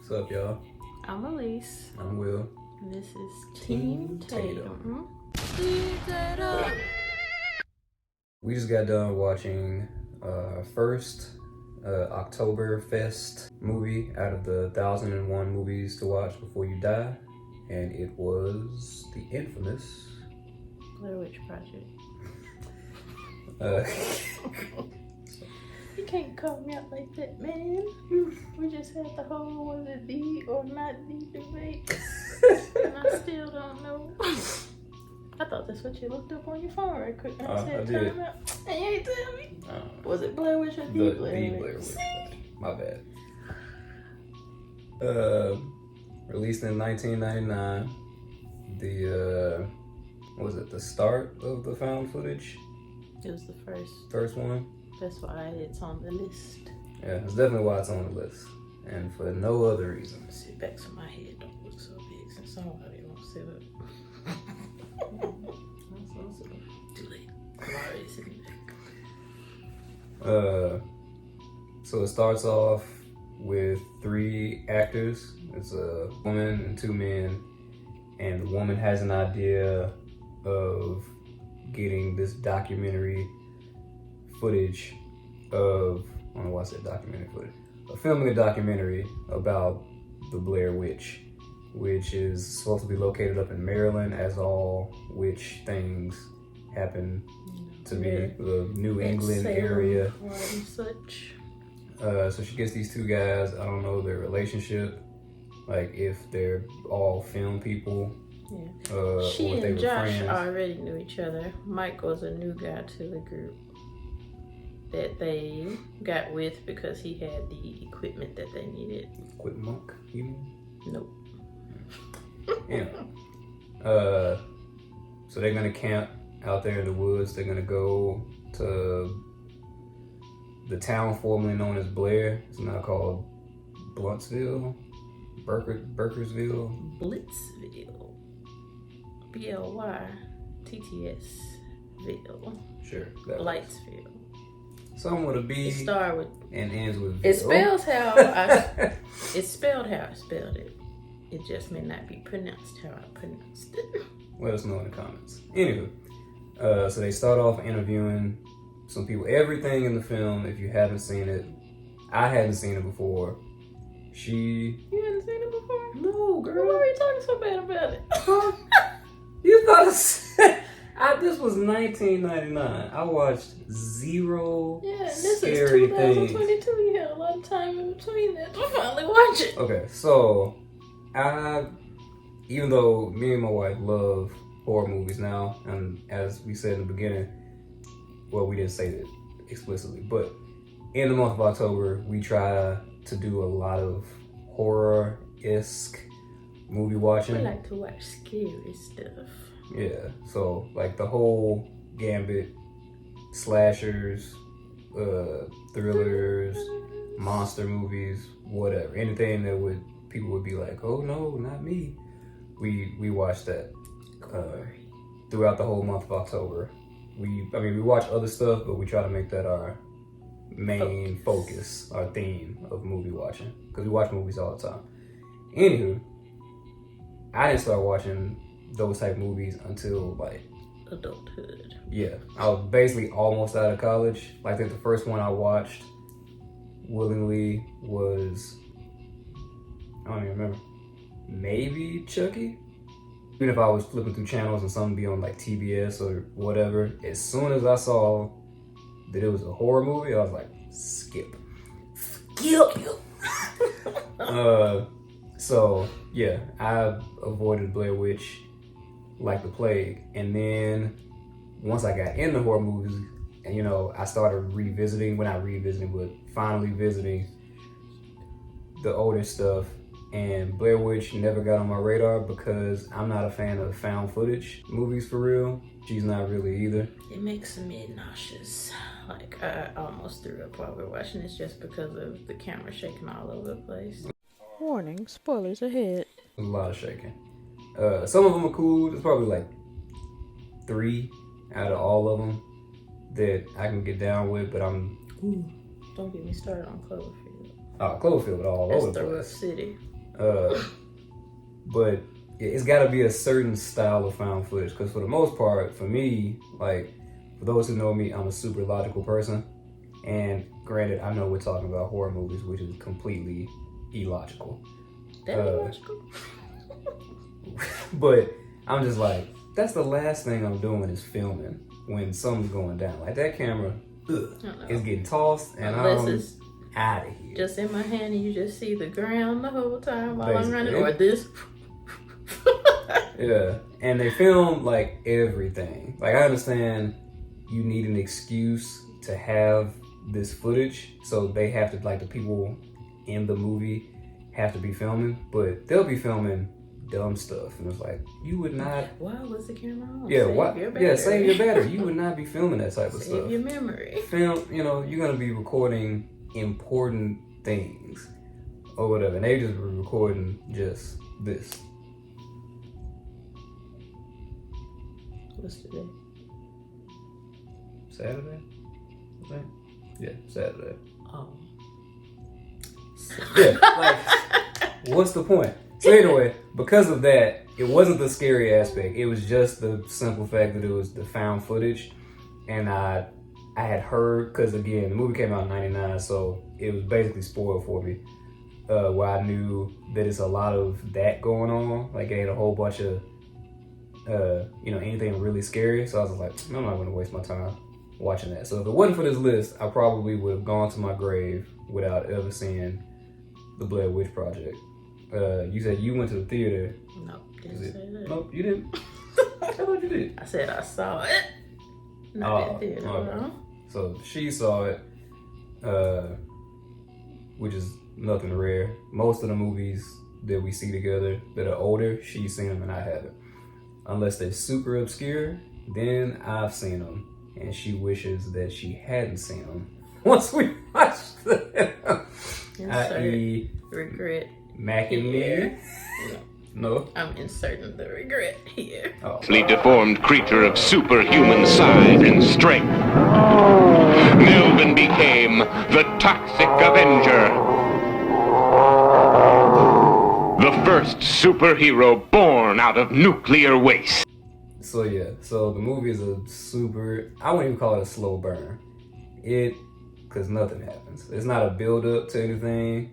What's up, y'all? I'm Elise. I'm Will. This is Team Tatum. We just got done watching first Oktoberfest movie out of the 1001 movies to watch before you die, and it was the infamous Blair Witch Project. uh, You can't call me out like that, man. We just had the whole was it the or not the debate, and I still don't know. I thought that's what you looked up on your phone right quick. And I said time out, and you ain't tell me. Was it Blair Witch or the Blair Witch? My bad. Released in 1999. The was it the start of the found footage? It was the first one. That's why it's on the list. Yeah, that's definitely why it's on the list, and for no other reason. Sit back so my head don't look so big since somebody won't sit up. Too late. I'm already sitting back. So it starts off with 3 actors. It's a woman and 2 men, and the woman has an idea of getting this documentary footage of, I don't know why I said documentary footage, of filming a documentary about the Blair Witch, which is supposed to be located up in Maryland, as all witch things happen to be, the New England area. And such. So she gets these 2 guys. I don't know their relationship, like if they're all film people. Yeah. She or if they and were Josh friends. already knew each other. Mike was a new guy to the group that they got with because he had the equipment that they needed. Equipment monk, you mean? Nope. Yeah. So they're gonna camp out there in the woods. They're gonna go to the town formerly known as Blair. It's now called Bluntsville, Burkersville. Blitzville. BLYTTSville. Sure. That Blightsville. Some with a B. It started with. And ends with It Ville. spells how I. It's spelled how I spelled it. It just may not be pronounced how I pronounced it. Let us know in the comments. Anywho, so they start off interviewing some people. Everything in the film, if you haven't seen it, I hadn't seen it before. You hadn't seen it before? No, girl. Why are you talking so bad about it? You thought this was 1999. I watched 0 Yeah, and this scary is 2022. things. You had a lot of time in between that to finally watch it. Okay, so even though me and my wife love horror movies now, and as we said in the beginning, well, we didn't say it explicitly, but in the month of October, we try to do a lot of horror-esque movie watching. We like to watch scary stuff. Yeah, so like the whole gambit, slashers, thrillers, monster movies, whatever, anything that people would be like, oh no, not me. We watch that throughout the whole month of October. We watch other stuff, but we try to make that our main focus, our theme of movie watching, because we watch movies all the time. Anywho, I didn't start watching those type movies until like adulthood. Yeah, I was basically almost out of college. I think the first one I watched willingly was, I don't even remember, maybe Chucky. Even if I was flipping through channels and something be on like TBS or whatever, as soon as I saw that it was a horror movie, I was like, skip. So yeah, I avoided Blair Witch like the plague. And then once I got into horror movies, and I started finally visiting the older stuff. And Blair Witch never got on my radar because I'm not a fan of found footage movies for real. She's not really either. It makes me nauseous. Like I almost threw up while we were watching this just because of the camera shaking all over the place. Warning, spoilers ahead. There's a lot of shaking. Some of them are cool. There's probably like 3 out of all of them that I can get down with, but Ooh, don't get me started on Cloverfield. Oh, Cloverfield all That's over the the rough place. city. But it's got to be a certain style of found footage, because for the most part, for me, like, for those who know me, I'm a super logical person. And granted, I know we're talking about horror movies, which is completely illogical. That illogical? But I'm just like, that's the last thing I'm doing is filming when something's going down. Like, that camera is getting tossed, and I'm out of here. Just in my hand, and you just see the ground the whole time while Basically. I'm running, or this. Yeah, and they film like everything. Like, I understand you need an excuse to have this footage, so they have to, like, the people in the movie have to be filming, but they'll be filming dumb stuff, and it's like, you would not. Why was the camera on? Yeah, Save your battery. You would not be filming that type of Save stuff. your memory. Film, you're gonna be recording important things or whatever, and they just were recording just this. What's today? Saturday, I think. Yeah, Saturday. Oh. Yeah, like, what's the point? So anyway, because of that, it wasn't the scary aspect. It was just the simple fact that it was the found footage, and I had heard, because again, the movie came out in '99, so it was basically spoiled for me. Where I knew that it's a lot of that going on. Like, it ain't a whole bunch of anything really scary. So I was like, I'm not going to waste my time watching that. So if it wasn't for this list, I probably would have gone to my grave without ever seeing the Blair Witch Project. You said you went to the theater. No, didn't say that. Nope, you didn't. I thought you did. I said I saw it. Not in theater. Okay. No. So she saw it, which is nothing rare. Most of the movies that we see together that are older, she's seen them and I haven't. Unless they're super obscure, then I've seen them, and she wishes that she hadn't seen them once we watched them. I.e. regret. Mac and me. No. I'm inserting the regret here. Deformed creature of superhuman size and strength, Melvin became the Toxic Avenger. The first superhero born out of nuclear waste. So yeah, so the movie is a super, I wouldn't even call it a slow burn. Because nothing happens. It's not a build up to anything.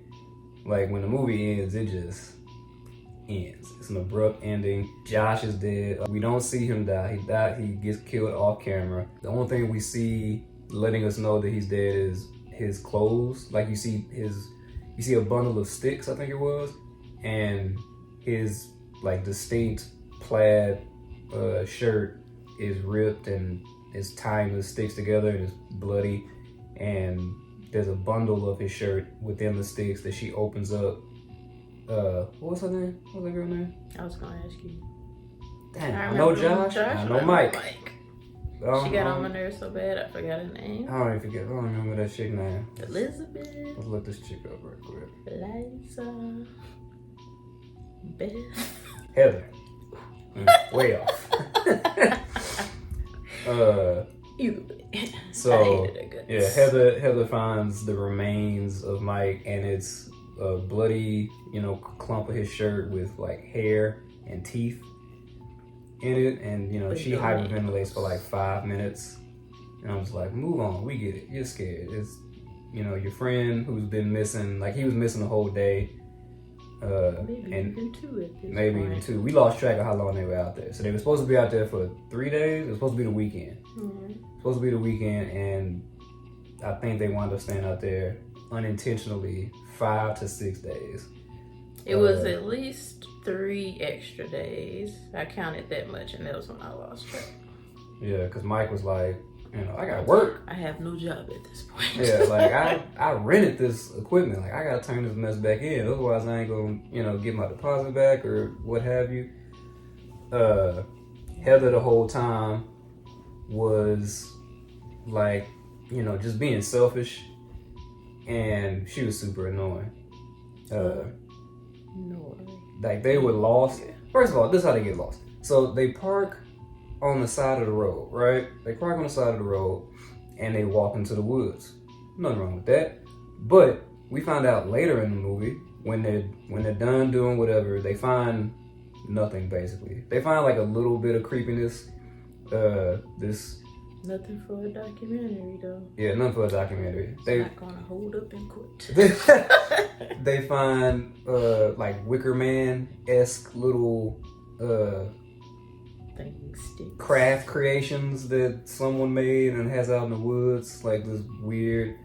Like, when the movie ends, it just ends. It's an abrupt ending. Josh is dead. We don't see him die. He gets killed off camera. The only thing we see letting us know that he's dead is his clothes. Like, you see a bundle of sticks, I think it was, and his, like, distinct plaid shirt is ripped and is tying the sticks together and is bloody, and there's a bundle of his shirt within the sticks that she opens up. What was her name? What was that girl name? I was gonna ask you. Damn, I know Josh. I know Mike. She got on my nerves so bad I forgot her name. I don't remember that chick name. Elizabeth. Let's look this chick up real quick. Liza. Beth. Heather. Way off. Either way. So yeah, Heather finds the remains of Mike, and it's a bloody, clump of his shirt with, like, hair and teeth in it, and she hyperventilates for like 5 minutes, and I was like, move on, we get it, you're scared. It's your friend who's been missing, like, he was missing the whole day, maybe even two. We lost track of how long they were out there. So they were supposed to be out there for 3 days. It was supposed to be the weekend. Supposed to be the weekend, and I think they wound up staying out there unintentionally 5 to 6 days. It was at least 3 extra days. I counted that much, and that was when I lost track. Yeah, because Mike was like, I got work. I have no job at this point. Yeah, like, I rented this equipment. Like, I got to turn this mess back in. Otherwise, I ain't going to, get my deposit back or what have you. Heather the whole time was, like, just being selfish. And she was super annoying. Like, they were lost. First of all, this is how they get lost. So they park on the side of the road, right? They park on the side of the road and they walk into the woods. Nothing wrong with that. But we find out later in the movie when they're done doing whatever, they find nothing basically. They find like a little bit of creepiness. Nothing for a documentary though. Yeah, nothing for a documentary. They're not gonna hold up in court. They find like Wicker Man-esque little sticks. craft creations that someone made and has out in the woods, like this weird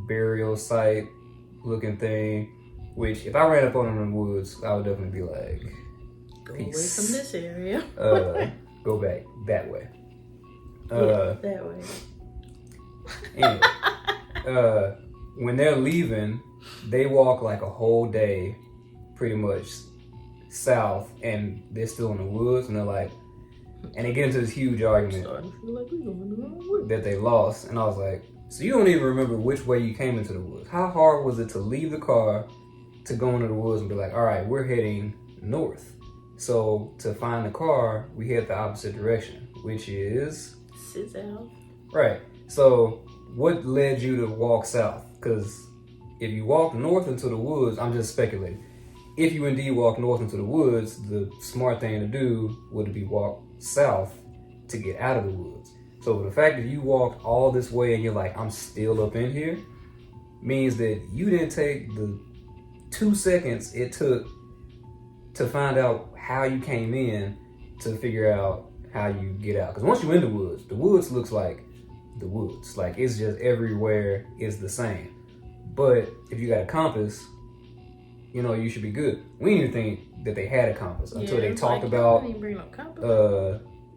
burial site looking thing. Which if I ran up on them in the woods, I would definitely be like, go away from this area. Go back that way. That way. Anyway, when they're leaving, they walk like a whole day, pretty much south, and they're still in the woods, and they're like, and they get into this huge argument that they lost, and I was like, so you don't even remember which way you came into the woods? How hard was it to leave the car to go into the woods and be like, all right, we're heading north. So to find the car, we head the opposite direction, which is south. Right. So what led you to walk south? Because if you walk north into the woods, I'm just speculating. If you indeed walk north into the woods, the smart thing to do would be walk south to get out of the woods. So the fact that you walked all this way and you're like, I'm still up in here, means that you didn't take the 2 seconds it took to find out how you came in to figure out how you get out. Because once you're in the woods looks like the woods. Like it's just everywhere is the same. But if you got a compass, you know, you should be good. We didn't even think that they had a compass until they talked about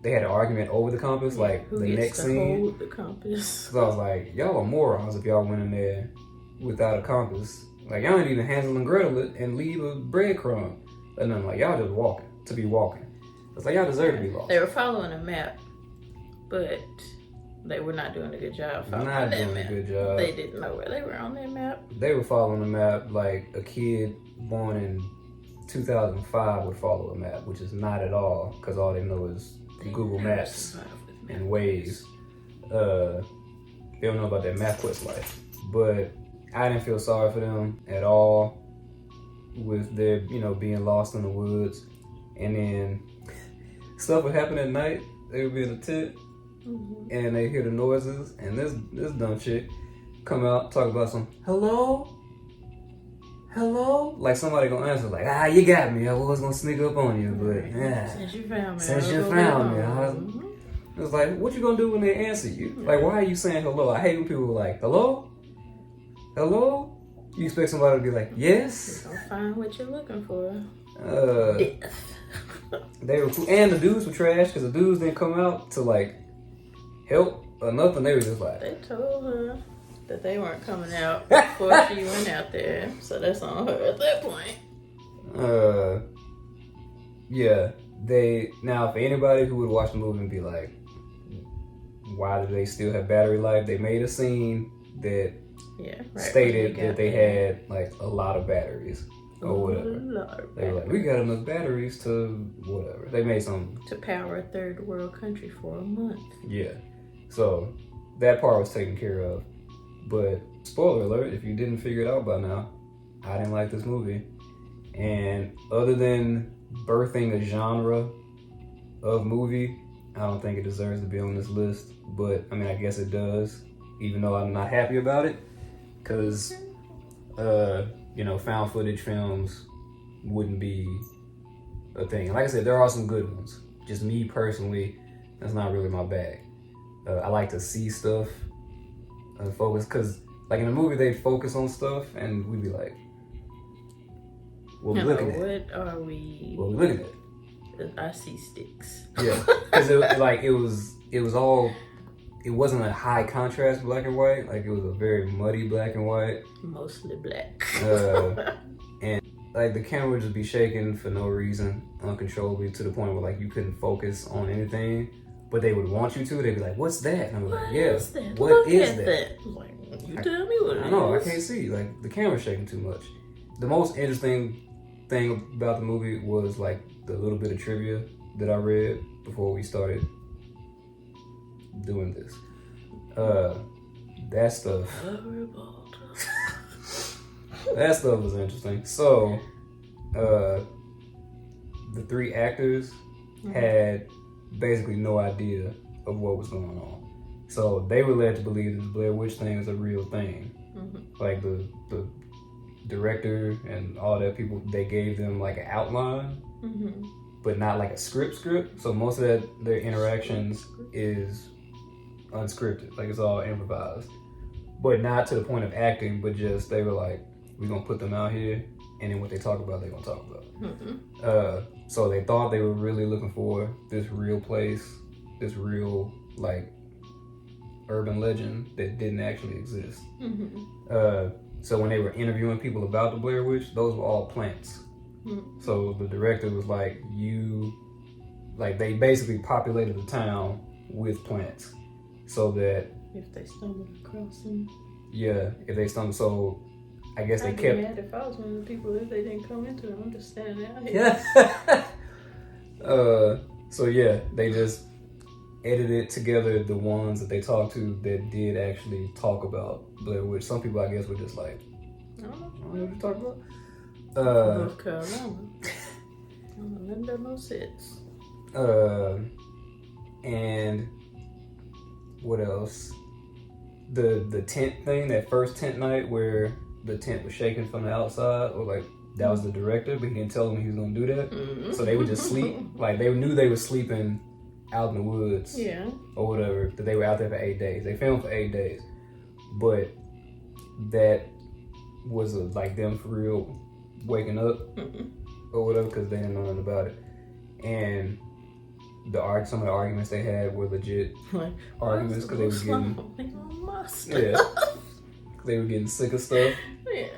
they had an argument over the compass, like who the gets next to scene. hold the compass? So I was like, y'all are morons if y'all went in there without a compass. Like y'all didn't even Hansel and Gretel it and leave a breadcrumb. And then like y'all just walking to be walking. It's like y'all deserve to be lost. They were following a map, but they were not doing a good job following that map. A good job. They didn't know where they were on their map. They were following the map like a kid born in 2005 would follow a map, which is not at all, because all they know is Google Maps and Waze. They don't know about that MapQuest life. But I didn't feel sorry for them at all with their, being lost in the woods. And then stuff would happen at night. They would be in a tent and they hear the noises, and this dumb chick come out, talk about some hello, like somebody gonna answer like, you got me, I was gonna sneak up on you, but since you found me, it was like, what you gonna do when they answer you? Like, why are you saying hello? I hate when people are like, hello. You expect somebody to be like, yes? You're gonna find what you're looking for. Death. They were cool. And the dudes were trash, because the dudes didn't come out to like help or nothing. They were just like, they told her that they weren't coming out before she went out there, so that's on her at that point. Yeah. Now for anybody who would watch the movie and be like, why do they still have battery life? They made a scene that stated that they had like a lot of batteries or whatever. They were like, we got enough batteries to whatever. They made some to power a third world country for a month. Yeah. So that part was taken care of. But spoiler alert, if you didn't figure it out by now, I didn't like this movie. And other than birthing a genre of movie, I don't think it deserves to be on this list. But I mean, I guess it does, even though I'm not happy about it, because found footage films wouldn't be a thing. And like I said, there are some good ones. Just me personally, that's not really my bag. I like to see stuff and focus, because like in a movie they focus on stuff and we'd be like, what we looking at? What are we looking at? I see sticks. Yeah, because it wasn't a high contrast black and white. Like it was a very muddy black and white. Mostly black. And like the camera would just be shaking for no reason, uncontrollably, to the point where like you couldn't focus on anything. But they would want you to. They'd be like, "What's that?" And I'm like, "Yeah, what is that?" Like, you tell me what it is. I know, I can't see. Like the camera's shaking too much. The most interesting thing about the movie was like the little bit of trivia that I read before we started doing this. That stuff. That stuff was interesting. So, the 3 actors had basically no idea of what was going on. So they were led to believe that the Blair Witch thing is a real thing. Like the director and all that people, they gave them like an outline, but not like a script. So most of their interactions is unscripted, like it's all improvised, but not to the point of acting, but just they were like, we're gonna put them out here, and then what they talk about, they're gonna talk about. So they thought they were really looking for this real place, this real like urban legend that didn't actually exist. So when they were interviewing people about the Blair Witch, those were all plants. So the director was like, they basically populated the town with plants, so that if they stumbled across them. Yeah, if they stumbled. So I guess they kept. Mad if I was one of the people if they didn't come into them. I'm just standing out here. Yeah. So yeah, they just edited together the ones that they talked to that did actually talk about Blair Witch. Some people, I guess, were just like, I don't know what you're talking about. North Carolina. I don't know nothing about no sets. And what else? The tent thing, that first tent night where the tent was shaking from the outside, or like that was the director, but he didn't tell them he was gonna do that. So they would just sleep. Like they knew they were sleeping out in the woods, or whatever. That they were out there for 8 days. They filmed for 8 days, but that was like them for real waking up or whatever, because they didn't know nothing about it. And some of the arguments they had were legit arguments, because they were getting they were getting sick of stuff.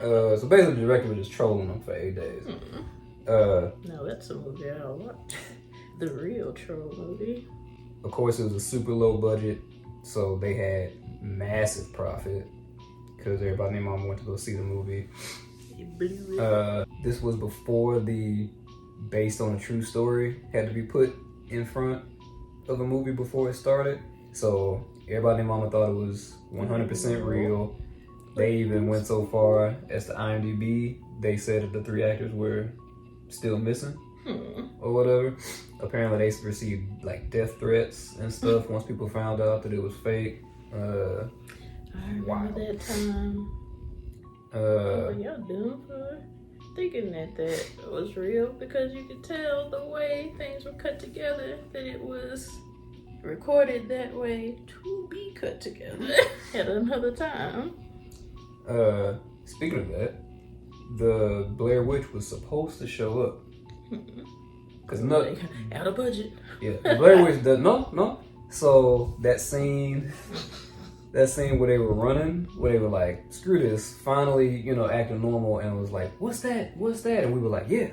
So basically the director was just trolling them for 8 days. No, that's a movie I watched. The real troll movie. Of course, it was a super low budget, so they had massive profit because everybody and their mama went to go see the movie. This was before the based on a true story had to be put in front of a movie before it started. So everybody and their mama thought it was 100% real. They even went so far as to IMDb. They said that the 3 actors were still missing or whatever. Apparently they received like death threats and stuff once people found out that it was fake. I remember that time. What y'all doing for thinking that was real? Because you could tell the way things were cut together that it was recorded that way to be cut together at another time. Speaking of that, the Blair Witch was supposed to show up. Cause out of budget. Yeah, the Blair Witch does no. So that scene where they were running, where they were like, "Screw this!" Finally, acting normal, and was like, "What's that? What's that?" And we were like, "Yeah,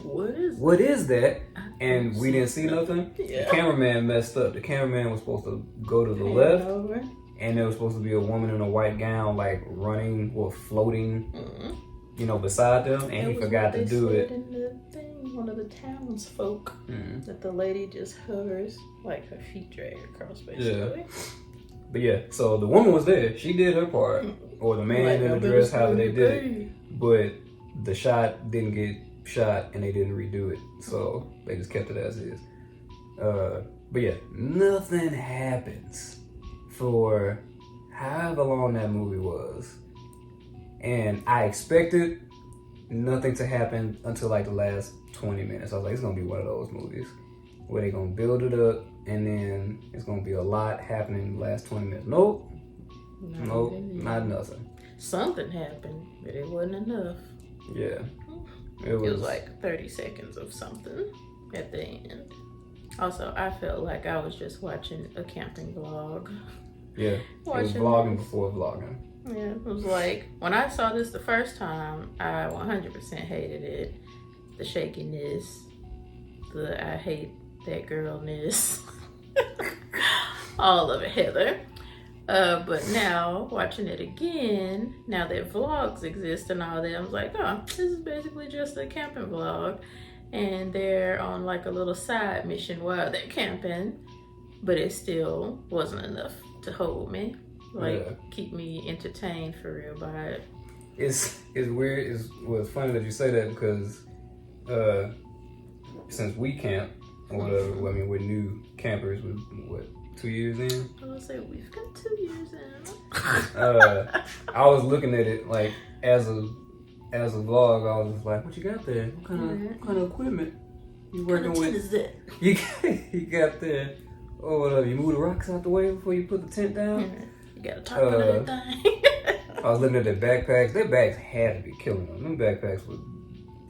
what is that?" And we didn't see nothing. Yeah. The cameraman messed up. The cameraman was supposed to go to the left, and there was supposed to be a woman in a white gown, like running or floating, beside them, and he forgot to do it. One of the townsfolk that the lady just hovers, like her feet drag across, basically. Yeah. But yeah, so the woman was there. She did her part, or the man in the dress, however they did it. But the shot didn't get shot, and they didn't redo it, so they just kept it as is. But yeah, nothing happens for however long that movie was, and I expected nothing to happen until like the last 20 minutes. I was like, it's gonna be one of those movies where they're gonna build it up and then it's gonna be a lot happening in the last 20 minutes. Nope, not nothing. Something happened, but it wasn't enough. Yeah. It was like 30 seconds of something at the end. Also, I felt like I was just watching a camping vlog. Yeah, it was vlogging before vlogging. Yeah, it was like, when I saw this the first time, I 100% hated it. The shakiness, I hate that girlness. All of it, Heather. But now, watching it again, now that vlogs exist and all that, I was like, oh, this is basically just a camping vlog. And they're on like a little side mission while they're camping, but it still wasn't enough to hold me. Keep me entertained for real by it. it's weird. It's funny that you say that because since we camp or whatever, well, I mean, we're new campers. We're what, 2 years in? I was say we've got 2 years in. I was looking at it like as a vlog. I was just like, what you got there? What kind of equipment you working with? Is that? You got there. Oh, whatever. You move the rocks out the way before you put the tent down. You got to talk about that thing. I was looking at their backpacks. Their bags had to be killing them. Them backpacks were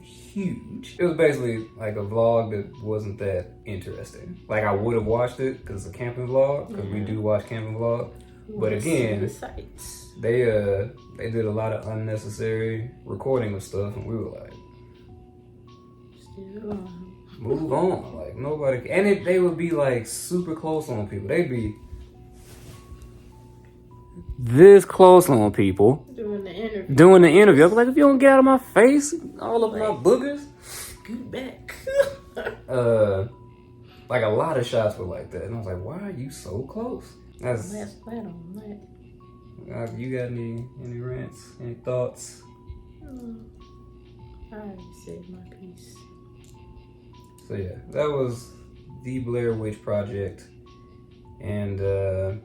huge. It was basically like a vlog that wasn't that interesting. Like, I would have watched it because it's a camping vlog, because we do watch camping vlog. But again, they did a lot of unnecessary recording of stuff, and we were like, move on. Like, nobody, and they would be like super close on people. They'd be this close on people doing the interview. I was like, if you don't get out of my face, all of my boogers, get back. Like, a lot of shots were like that, and I was like, why are you so close? Last flat on that. You got any rants, any thoughts? I already said my piece. So yeah, that was the Blair Witch Project, and I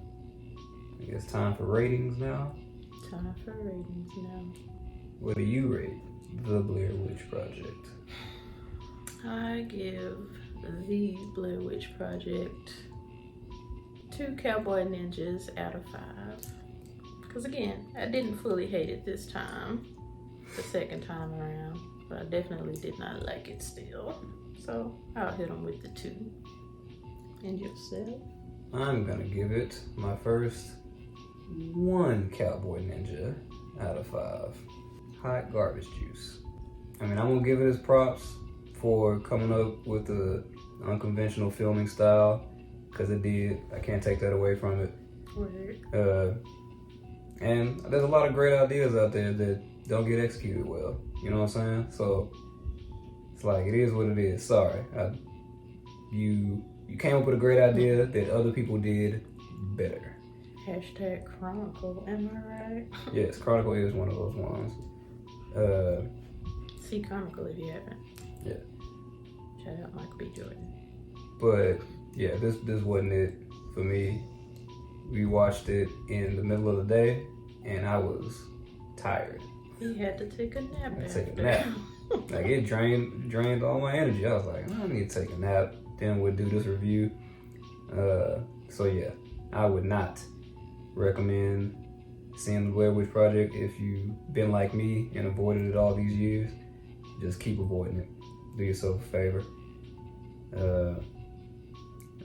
guess time for ratings now. Time for ratings now. What do you rate the Blair Witch Project? I give the Blair Witch Project 2 cowboy ninjas out of 5. Because again, I didn't fully hate it this time, the second time around, but I definitely did not like it still. So I'll hit them with the 2. And yourself? I'm gonna give it my first 1 cowboy ninja out of 5. Hot garbage juice. I mean, I'm gonna give it his props for coming up with the unconventional filming style, because it did. I can't take that away from it. Word. And there's a lot of great ideas out there that don't get executed well. You know what I'm saying? So it's like, it is what it is. Sorry. You came up with a great idea that other people did better. Hashtag Chronicle, am I right? Yes, Chronicle is one of those ones. See Chronicle if you haven't. Yeah. Shout out Michael B. Jordan. But yeah, this wasn't it for me. We watched it in the middle of the day, and I was tired. He had to take a nap. Take a nap. Like, it drained all my energy. I was like, I need to take a nap. Then we'll do this review. So yeah, I would not recommend seeing the Blair Witch Project if you've been like me and avoided it all these years. Just keep avoiding it. Do yourself a favor. And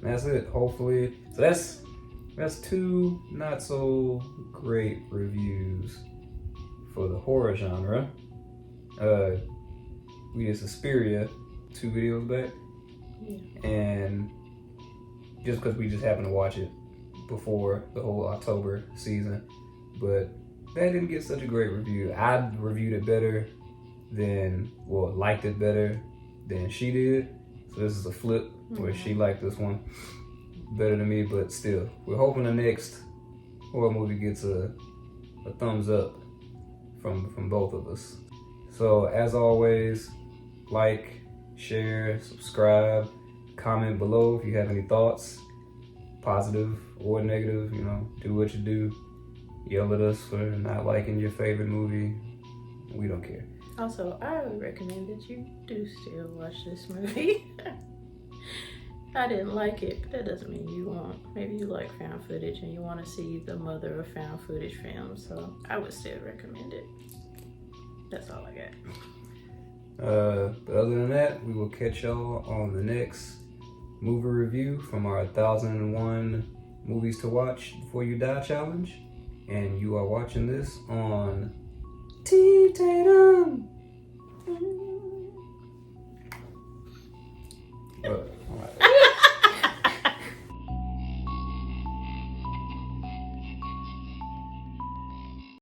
that's it. Hopefully, so that's 2 not so great reviews for the horror genre. We did Suspiria 2 videos back. Yeah. And just because we just happened to watch it before the whole October season, but that didn't get such a great review. I reviewed it better liked it better than she did. So this is a flip where she liked this one better than me, but still, we're hoping the next horror movie gets a thumbs up from both of us. So as always, like, share, subscribe, comment below if you have any thoughts, positive or negative. You know, do what you do. Yell at us for not liking your favorite movie. We don't care. Also, I would recommend that you do still watch this movie. I didn't like it, but that doesn't mean you won't. Maybe you like found footage and you want to see the mother of found footage films, so I would still recommend it. That's all I got. But other than that, we will catch y'all on the next movie review from our 1001 movies to watch before you die challenge. And you are watching this on Tatum.